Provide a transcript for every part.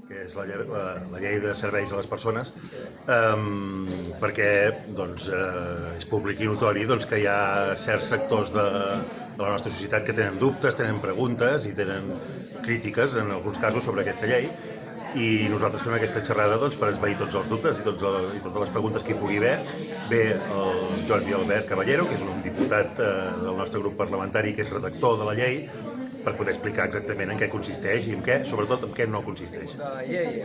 que és la llei de serveis a les persones, perquè és públic i notori que hi ha certs sectors de la nostra societat que tenen dubtes, tenen preguntes i tenen crítiques, en alguns casos, sobre aquesta llei, i nosaltres fem aquesta xerrada per esvair tots els dubtes i totes les preguntes que hi pugui haver. Ve el Jordi Albert Caballero, que és un diputat del nostre grup parlamentari, que és redactor de la llei, per poder explicar exactament en què consisteix i sobretot en què no consisteix. La llei,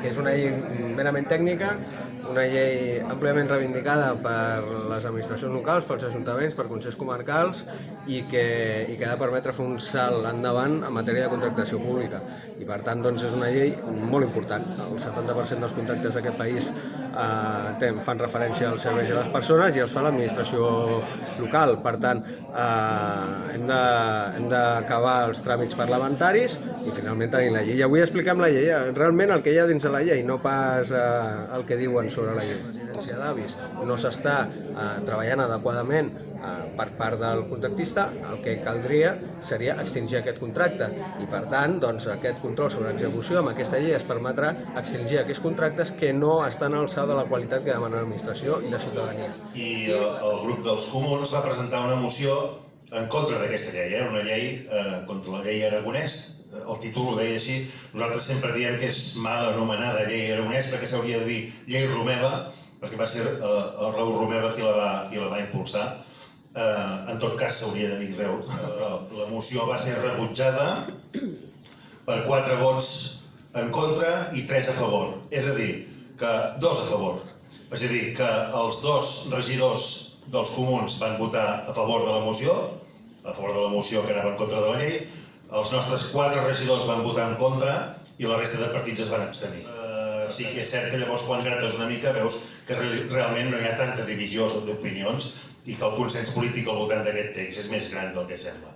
que és una llei merament tècnica, una llei àmpliament reivindicada per les administracions locals, pels ajuntaments, per consells comarcals i que ha de permetre fer un salt endavant en matèria de contractació pública. I per tant és una llei molt important. El 70% dels contractes d'aquest país fan referència als serveis a les persones i els fa l'administració local. Per tant, hem d'acabar els tràmits parlamentaris i finalment tenir la llei. I avui expliquem la llei, realment el que hi ha dins de la llei, no pas el que diuen sobre la llei. La residència d'avis no s'està treballant adequadament per part del contractista, el que caldria seria extingir aquest contracte i per tant aquest control sobre l'execució amb aquesta llei es permetrà extingir aquests contractes que no estan a l'alçada de la qualitat que demana l'administració i la ciutadania. I el grup dels comuns va presentar una moció en contra d'aquesta llei, una llei contra la llei Aragonès. El títol ho deia així. Nosaltres sempre diem que és mal anomenada llei Aragonès perquè s'hauria de dir llei Romeva, perquè va ser el Raül Romeva qui la va impulsar. En tot cas s'hauria de dir Reus, però la moció va ser rebutjada per 4 vots en contra i 3 a favor. És a dir, que 2 a favor. És a dir, que els 2 regidors dels comuns van votar a favor de la moció que anava en contra de la llei, els nostres 4 regidors van votar en contra i la resta de partits es van abstenir. Sí que és cert que llavors quan grates una mica veus que realment no hi ha tanta divisió d'opinions i que el consens polític al voltant d'aquest text és més gran del que sembla.